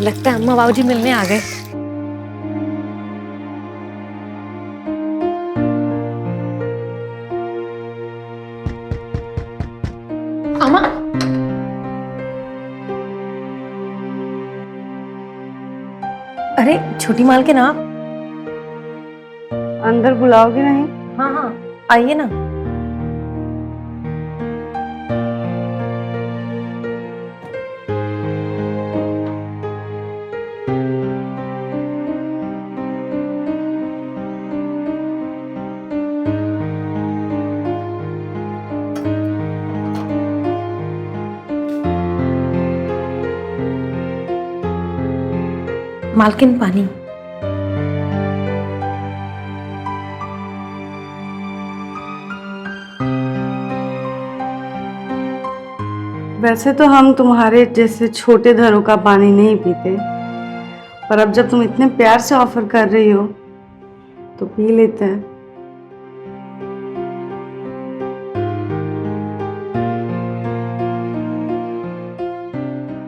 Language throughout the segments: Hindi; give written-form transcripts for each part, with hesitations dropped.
लगता है अम्मा बाबूजी मिलने आ गए। अम्मा, अरे छोटी मालकिन आप अंदर बुलाओगे नहीं? हाँ हाँ आइए ना। मालकिन पानी। वैसे तो हम तुम्हारे जैसे छोटे घरों का पानी नहीं पीते, पर अब जब तुम इतने प्यार से ऑफर कर रही हो तो पी लेते हैं।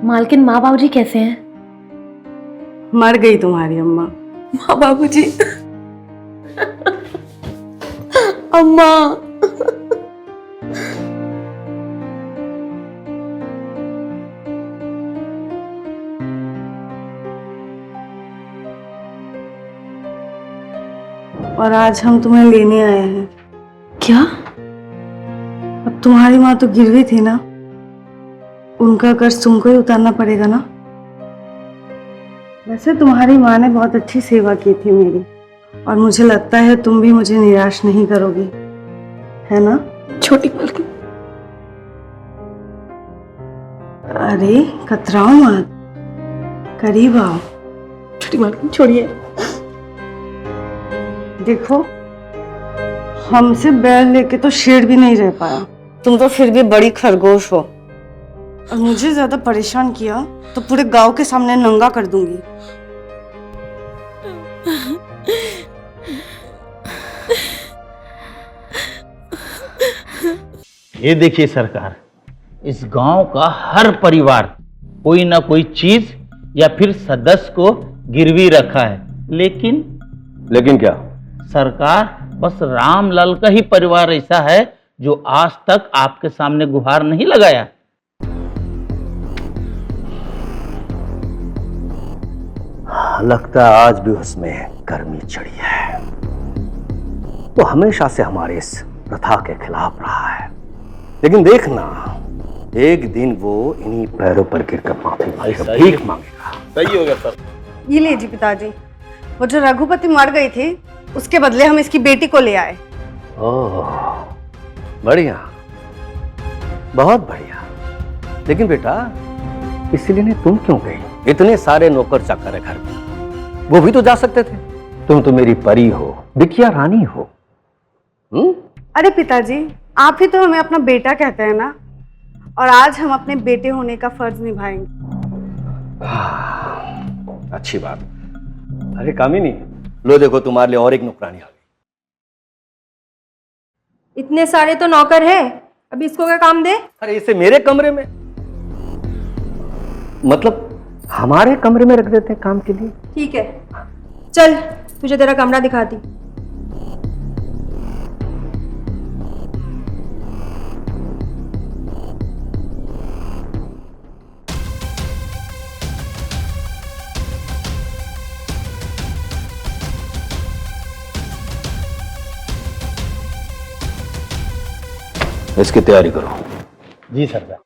मालकिन माँ बाबूजी कैसे हैं? मर गई तुम्हारी अम्मा। माँ बाबूजी। अम्मा। और आज हम तुम्हें लेने आए हैं। क्या? अब तुम्हारी माँ तो गिरवी थी ना, उनका कर्ज तुमको ही उतारना पड़ेगा ना। वैसे तुम्हारी माँ ने बहुत अच्छी सेवा की थी मेरी, और मुझे लगता है तुम भी मुझे निराश नहीं करोगी, है ना? छोटी मालकिन। अरे कतराओ मत, करीब आओ। छोटी मालकिन छोड़िए। देखो, हमसे बैल लेके तो शेर भी नहीं रह पाया, तुम तो फिर भी बड़ी खरगोश हो। और मुझे ज्यादा परेशान किया तो पूरे गांव के सामने नंगा कर दूंगी। ये देखिए सरकार, इस गांव का हर परिवार कोई ना कोई चीज या फिर सदस्य को गिरवी रखा है, लेकिन क्या? सरकार, बस रामलाल का ही परिवार ऐसा है जो आज तक आपके सामने गुहार नहीं लगाया। लगता है आज भी उसमें गर्मी चढ़ी है। वो हमेशा से हमारे इस प्रथा के खिलाफ रहा है, लेकिन देखना एक दिन वो इन्हीं पैरों पर गिरकर माफी मांगेगा, भीख मांगेगा। सही हो गया सर। ये लीजिए पिताजी, वो जो रघुपति मर गई थी उसके बदले हम इसकी बेटी को ले आए। ओह, बढ़िया, बहुत बढ़िया। लेकिन बेटा, इसीलिए नहीं तुम क्यों गई? इतने सारे नौकर चाकर है घर में, वो भी तो जा सकते थे। तुम तो मेरी परी हो, बिटिया रानी हो। अरे पिताजी, आप ही तो हमें अपना बेटा कहते हैं ना, और आज हम अपने बेटे होने का फर्ज निभाएंगे। अच्छी बात। अरे कामिनी, लो देखो तुम्हारे लिए और एक नौकरानी आ गई। इतने सारे तो नौकर है, अभी इसको क्या काम दे? अरे इसे मेरे कमरे में, मतलब हमारे कमरे में रख देते हैं काम के लिए। ठीक है, चल तुझे तेरा कमरा दिखाती। इसकी तैयारी करो। जी सरकार।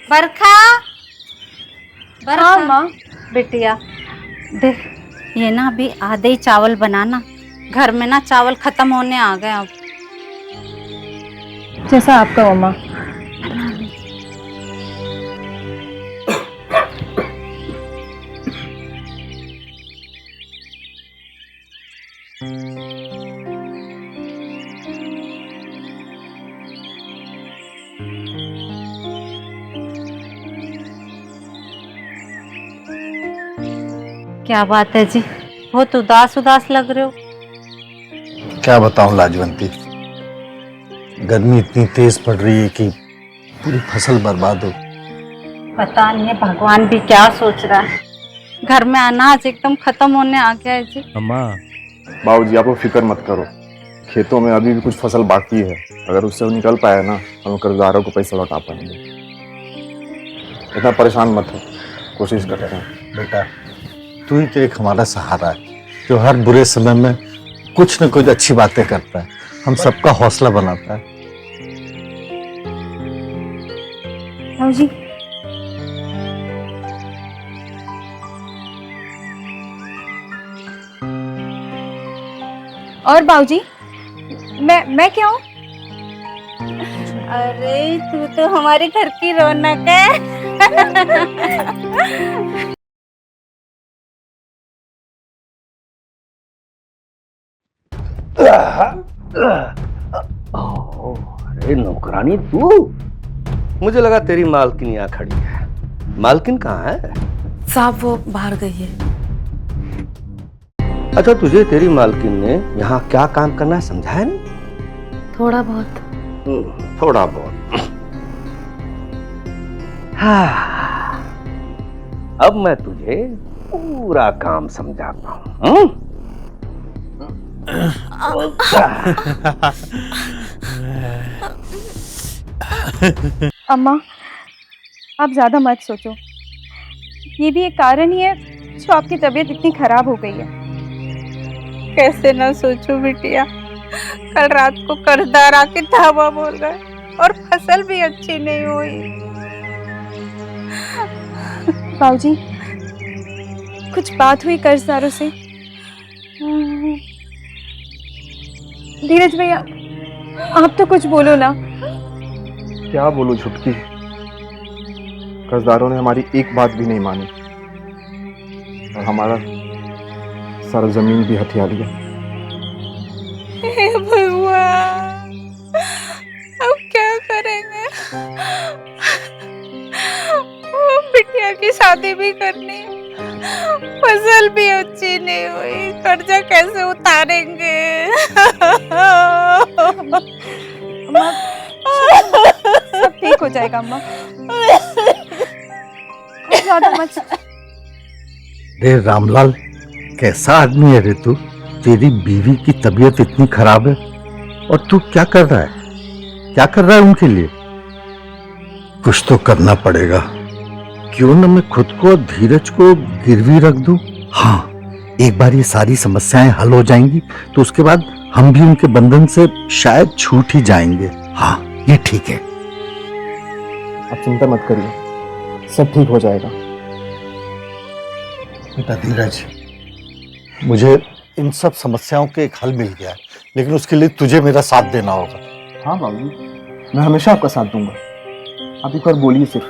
बरखा, बरखा। हाँ माँ। बिटिया देख, ये ना अभी आधे ही चावल बनाना, घर में ना चावल खत्म होने आ गए अब। जैसा आपका मम्मा। क्या बात है जी, बहुत उदास उदास लग रहे हो। क्या बताऊं लाजवंती, गर्मी इतनी तेज पड़ रही है कि पूरी फसल बर्बाद हो। पता नहीं है भगवान भी क्या सोच रहा है। घर में अनाज एकदम खत्म होने आ गया है जी। अम्मा, बाबूजी आप फिक्र मत करो, खेतों में अभी भी कुछ फसल बाकी है। अगर उससे वो निकल पाया ना, हम कर्जदारों को पैसा लौटा पाएंगे। इतना परेशान मत हो, कोशिश करते हैं। बेटा, तू ही तो एक हमारा सहारा है, जो हर बुरे समय में कुछ न कुछ अच्छी बातें करता है, हम सबका हौसला बनाता है। बाबूजी, और बाबूजी, मैं क्या हूँ? अरे तू तो हमारे घर की रौनक है। अरे नौकरानी तू, मुझे लगा तेरी मालकिन यहाँ खड़ी है। मालकिन कहाँ है? साहब वो बाहर गई है। अच्छा, तुझे तेरी मालकिन ने यहाँ क्या काम करना है समझाया नहीं? थोड़ा बहुत। थोड़ा बहुत। हाँ, अब मैं तुझे पूरा काम समझाता हूँ। अम्मा, आप ज्यादा मत सोचो। ये भी एक कारण ही है जो आपकी तबीयत इतनी खराब हो गई है। कैसे ना सोचूं बिटिया, कल रात को कर्जदार आके धावा बोल गए और फसल भी अच्छी नहीं हुई। बाबूजी, कुछ बात हुई कर्जदारों से? धीरज भैया, आप तो कुछ बोलो ना। क्या बोलूं छुटकी, कर्जदारों ने हमारी एक बात भी नहीं मानी और हमारा सारा जमीन भी हथिया लिया। हे भगवान, अब क्या करेंगे? बिटिया की शादी भी करनी, फसल भी अच्छी नहीं हुई, कर्जा कैसे उतारेंगे? अम्मा, सब ठीक हो जाएगा अम्मा। ज्यादा मत। रे रामलाल, कैसा आदमी है रे तू? तेरी बीवी की तबीयत इतनी खराब है और तू क्या कर रहा है? क्या कर रहा है उनके लिए? कुछ तो करना पड़ेगा। क्यों न मैं खुद को, धीरज को गिरवी रख दूं? हाँ, एक बार ये सारी समस्याएं हल हो जाएंगी तो उसके बाद हम भी उनके बंधन से शायद छूट ही जाएंगे। हाँ, ये ठीक है। आप चिंता मत करिए, सब ठीक हो जाएगा। बेटा धीरज, मुझे इन सब समस्याओं के एक हल मिल गया है, लेकिन उसके लिए तुझे मेरा साथ देना होगा। हाँ बाबू, मैं हमेशा आपका साथ दूंगा। आप एक बार बोलिए सिर्फ।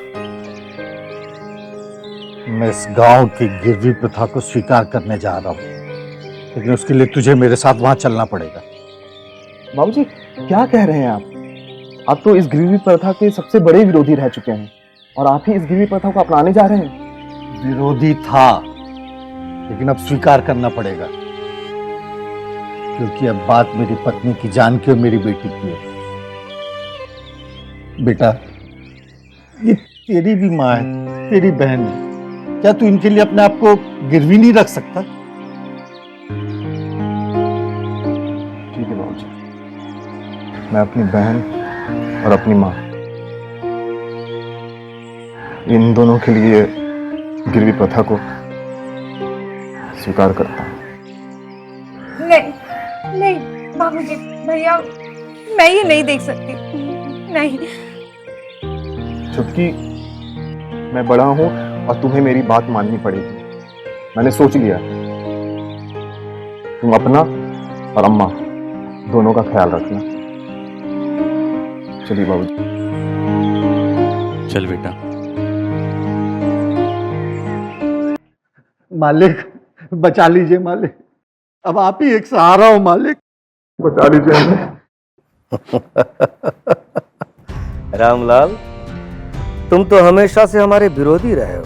मैं इस गांव की गिरवी प्रथा को स्वीकार करने जा रहा हूँ, लेकिन उसके लिए तुझे मेरे साथ वहां चलना पड़ेगा। बाबूजी, क्या कह रहे हैं आप? आप तो इस गिरवी प्रथा के सबसे बड़े विरोधी रह चुके हैं और आप ही इस गिरवी प्रथा को अपनाने जा रहे हैं। विरोधी था, लेकिन अब स्वीकार करना पड़ेगा, क्योंकि अब बात मेरी पत्नी की जान की और मेरी बेटी की है। बेटा, ये तेरी भी माँ है, तेरी बहन है, क्या तू इनके लिए अपने आप को गिरवी नहीं रख सकता? ठीक है बाबूजी, मैं अपनी बहन और अपनी माँ, इन दोनों के लिए गिरवी प्रथा को स्वीकार करता हूँ। नहीं नहीं बाबूजी, भैया, मैं ये नहीं देख सकती। नहीं। छुटकी, मैं बड़ा हूँ और तुम्हें मेरी बात माननी पड़ेगी। मैंने सोच लिया, तुम अपना और अम्मा दोनों का ख्याल रखना। चलिए बाबूजी। चल बेटा। मालिक, बचा लीजिए मालिक, अब आप ही एक सहारा हो मालिक, बचा लीजिए हमें। रामलाल, तुम तो हमेशा से हमारे विरोधी रहे हो।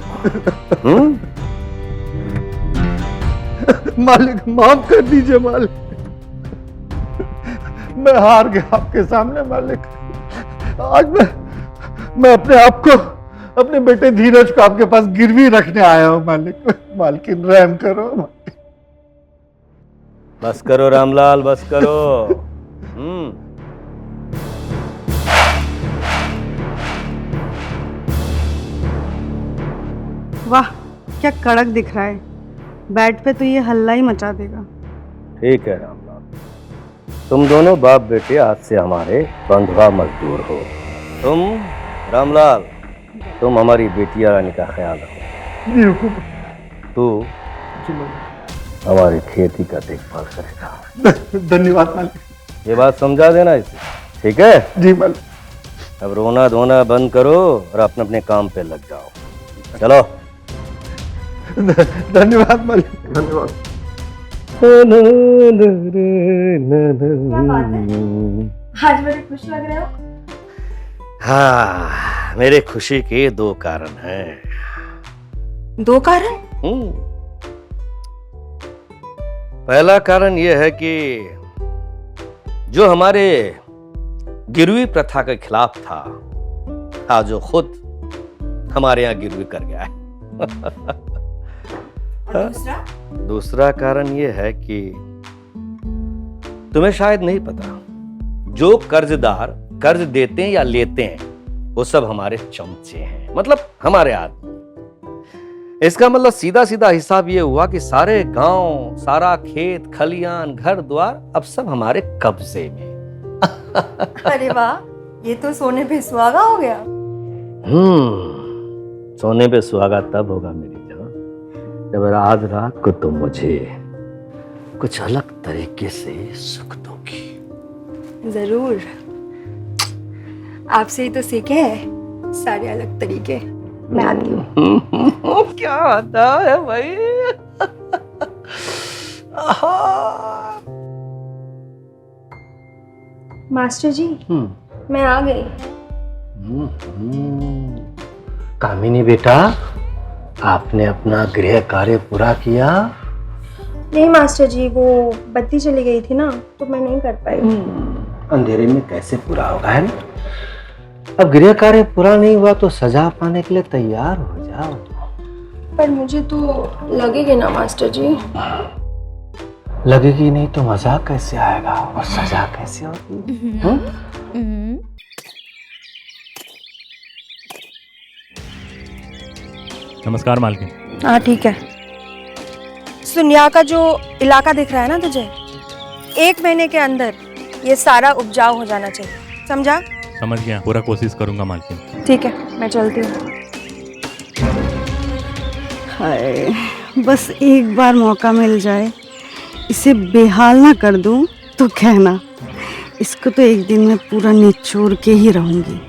मालिक माफ कर दीजिए मालिक, मैं हार गया आपके सामने मालिक। आज मैं अपने आप को, अपने बेटे धीरज को आपके पास गिरवी रखने आया हूं मालिक। मालकिन रहम करो। बस करो रामलाल, बस करो। वाह क्या कड़क दिख रहा है, बैट पे तो ये हल्ला ही मचा देगा। ठीक है रामलाल, तुम दोनों बाप बेटे आज से हमारे बंधुआ मजदूर हो। तुम रामलाल, तुम हमारी बेटिया रानी का ख्याल रखो। तू हमारी खेती का देखभाल करेगा। धन्यवाद मालिक। ये बात समझा देना इसे, ठीक है? जी मालिक। अब रोना धोना बंद करो और अपने अपने काम पे लग जाओ। चलो। धन्यवाद मालिक, धन्यवाद। आज बड़े खुश लग रहे हो। हाँ, मेरे खुशी के दो कारण हैं। दो कारण? पहला कारण यह है कि जो हमारे गिरवी प्रथा के खिलाफ था, आज जो खुद हमारे यहाँ गिरवी कर गया है। दूसरा कारण यह है कि तुम्हें शायद नहीं पता, जो कर्जदार कर्ज देते हैं या लेते हैं वो सब हमारे चमचे हैं, मतलब हमारे आदमी। इसका मतलब सीधा सीधा हिसाब ये हुआ कि सारे गांव, सारा खेत खलियान, घर द्वार अब सब हमारे कब्जे में। अरे वाह, ये तो सोने पे सुहागा हो गया। सोने पे सुहागा तब होगा मेरी जान, जब आज रात को तुम मुझे कुछ अलग तरीके से सुख दोगी। जरूर, आपसे ही तो सीखे हैं सारे अलग तरीके। मैं आती हूँ। क्या आता है भाई। मास्टर जी, मैं आ गई। कामिनी बेटा, आपने अपना गृह कार्य पूरा किया? नहीं मास्टर जी, वो बत्ती चली गई थी ना, तो मैं नहीं कर पाई। अंधेरे में कैसे पूरा होगा, है ना? अब गृह कार्य पूरा नहीं हुआ तो सजा पाने के लिए तैयार हो जाओ। पर मुझे तो लगेगी ना मास्टर जी। लगेगी नहीं तो मजा कैसे आएगा और सजा कैसे होगी? नमस्कार मालकिन। हाँ ठीक है। सुनिया का जो इलाका दिख रहा है ना तुझे, 1 महीने के अंदर ये सारा उपजाऊ हो जाना चाहिए, समझा? समझ गया, पूरा कोशिश करूंगा मालकिन। ठीक है, मैं चलती हूँ। हाय, बस एक बार मौका मिल जाए, इसे बेहाल ना कर दूं तो कहना, इसको तो एक दिन मैं पूरा निचोड़ के ही रहूंगी।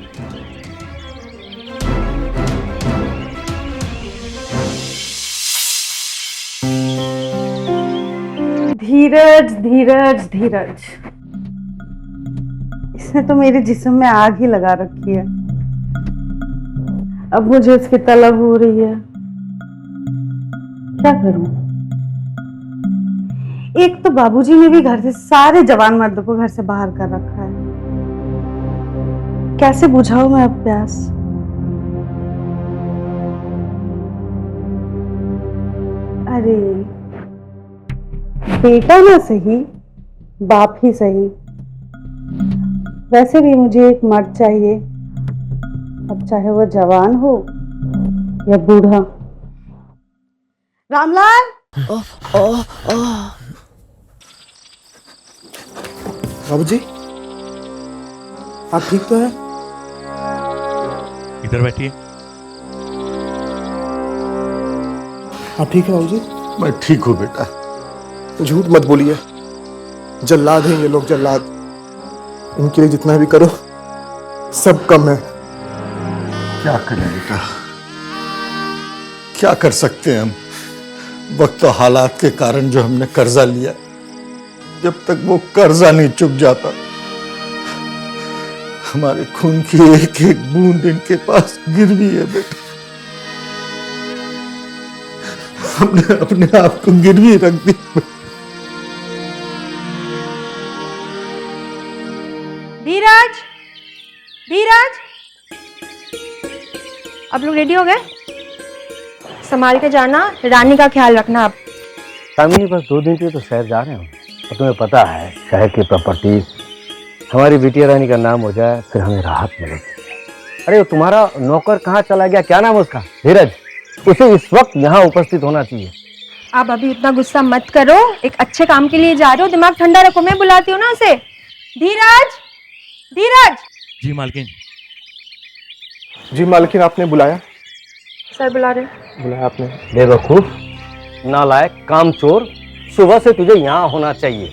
धीरज धीरज धीरज, इसने तो मेरे जिस्म में आग ही लगा रखी है। अब मुझे उसकी तलब हो रही है, क्या करूं? एक तो बाबूजी ने भी घर से सारे जवान मर्दों को घर से बाहर कर रखा है, कैसे बुझाऊं मैं अब प्यास? अरे बेटा ना सही, बाप ही सही। वैसे भी मुझे एक मर्द चाहिए, अब चाहे वो जवान हो या बूढ़ा। रामलाल, बाबूजी, आप ठीक तो हैं? इधर बैठिए। आप ठीक है बाबूजी? मैं ठीक हूँ बेटा। झूठ मत बोलिए, जल्लाद हैं ये लोग, जल्लाद। इनके लिए जितना भी करो सब कम है। क्या करें बेटा, क्या कर सकते हैं हम? वक्त और हालात के कारण जो हमने कर्जा लिया, जब तक वो कर्जा नहीं चुक जाता, हमारे खून की एक एक बूंद इनके पास गिरवी है बेटा। हमने अपने आप को गिरवी रख दी। धीरज, धीरज, अब लोग रेडी हो गए? संभाल के जाना, रानी का ख्याल रखना। अब कामिनी बस 2 दिन के तो शहर जा रहे हो, और तुम्हें पता है शहर की प्रॉपर्टी हमारी बिटिया रानी का नाम हो जाए फिर हमें राहत मिलेगी। अरे तुम्हारा नौकर कहाँ चला गया, क्या नाम है उसका? धीरज, उसे इस वक्त यहाँ उपस्थित होना चाहिए। आप अभी इतना गुस्सा मत करो, एक अच्छे काम के लिए जा रहे हो, दिमाग ठंडा रखो। मैं बुलाती हूँ ना उसे। धीरज, धीरज। जी मालकिन। जी मालकिन, आपने बुलाया? सर बुला रहे। बुलाया आपने? बेवकूफ, नालायक, कामचोर, सुबह से तुझे यहाँ होना चाहिए।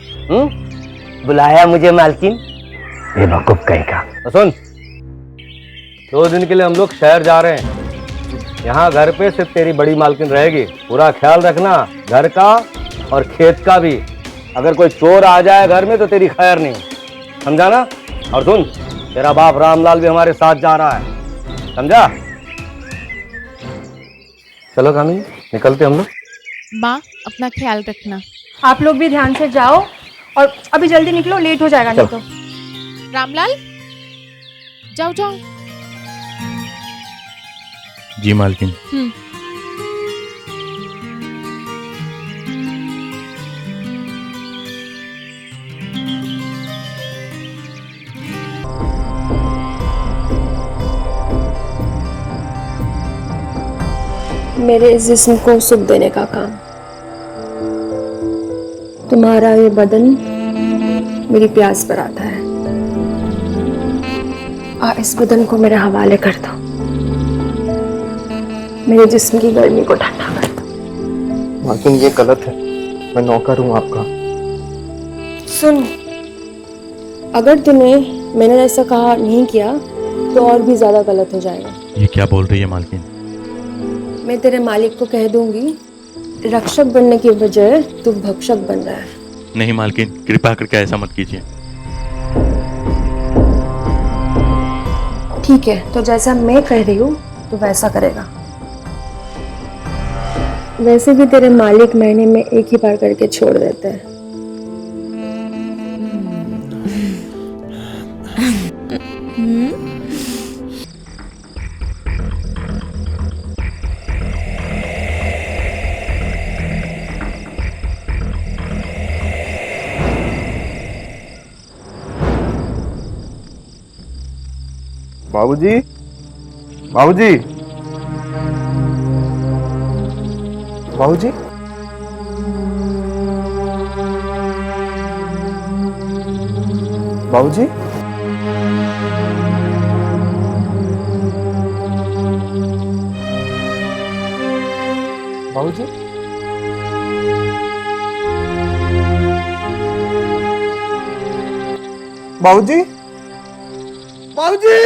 बुलाया मुझे मालकिन? बेवकूफ कहीं का। तो सुन, 2 दिन के लिए हम लोग शहर जा रहे हैं। यहाँ घर पे सिर्फ तेरी बड़ी मालकिन रहेगी। पूरा ख्याल रखना घर का और खेत का भी। अगर कोई चोर आ जाए घर में तो तेरी खैर नहीं, समझा ना? और सुन, तेरा बाप रामलाल भी हमारे साथ जा रहा है, समझा? चलो कामिनी, निकलते हम लोग। माँ, अपना ख्याल रखना। आप लोग भी ध्यान से जाओ और अभी जल्दी निकलो, लेट हो जाएगा नहीं तो। रामलाल, जाओ जाओ। जी मालकिन। मेरे इस जिस्म को सुख देने का काम, तुम्हारा ये बदन मेरी प्यास पर आता है। और इस बदन को मेरे हवाले कर दो, मेरे जिस्म की गर्मी को ठंडा कर दो। मालकिन ये गलत है, मैं नौकर हूँ आपका। सुन, अगर तूने मैंने ऐसा कहा नहीं किया तो और भी ज्यादा गलत हो जाएगा। ये क्या बोल रही है मालकिन? मैं तेरे मालिक को कह दूंगी, रक्षक बनने की बजाय तू भक्षक बन रहा है। नहीं मालकिन, कृपा करके ऐसा मत कीजिए। ठीक है, तो जैसा मैं कह रही हूँ तो वैसा करेगा। वैसे भी तेरे मालिक महीने में एक ही बार करके छोड़ देते हैं। बाबूजी, बाबूजी, बाबूजी, बाबूजी, बाबूजी, बाबूजी, बाबूजी,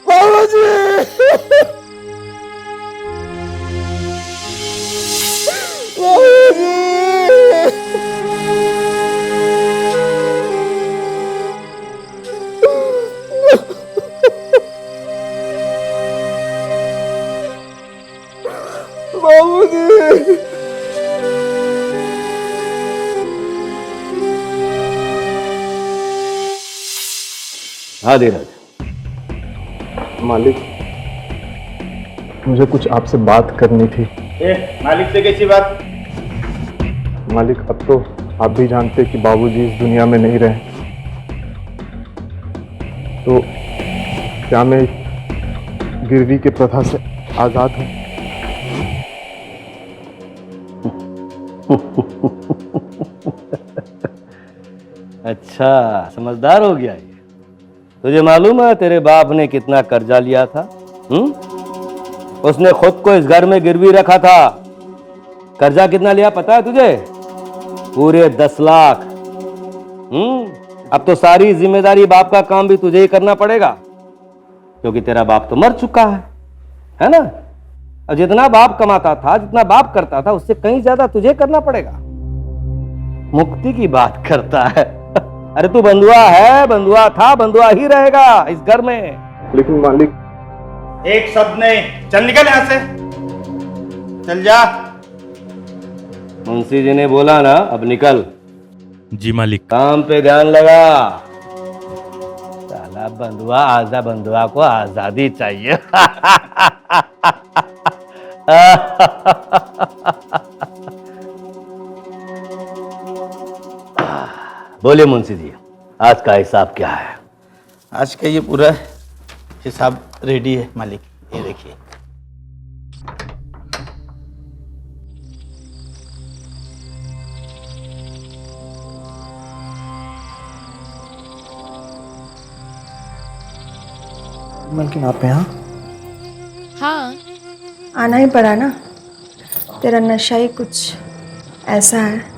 बाबूजी, बाबूजी। हाँ धीरज। मालिक, मुझे कुछ आपसे बात करनी थी। मालिक से कैसी बात? मालिक, अब तो आप भी जानते कि बाबूजी इस दुनिया में नहीं रहे, तो क्या मैं गिरवी की प्रथा से आजाद हूँ? अच्छा, समझदार हो गया ये। तुझे मालूम है तेरे बाप ने कितना कर्जा लिया था? उसने खुद को इस घर में गिरवी रखा था। कर्जा कितना लिया पता है तुझे? पूरे 10 लाख। अब तो सारी जिम्मेदारी बाप का काम भी तुझे ही करना पड़ेगा, क्योंकि तेरा बाप तो मर चुका है ना? और जितना बाप कमाता था, जितना बाप करता था, उससे कहीं ज्यादा तुझे करना पड़ेगा। मुक्ति की बात करता है। अरे तू बंधुआ है, बंधुआ था, बंधुआ ही रहेगा इस घर में। लेकिन मालिक, एक शब्द नहीं, चल निकल यहाँ से। चल जा। मुंशी जी ने बोला ना, अब निकल। जी मालिक। काम पे ध्यान लगा। साला बंधुआ, आजा बंधुआ को आजादी चाहिए। बोलिए मुंशी जी, आज का हिसाब क्या है? आज का ये पूरा हिसाब रेडी है मालिक, ये देखिए। मालकिन आप यहाँ? आना ही पड़ा ना, तेरा नशा ही कुछ ऐसा है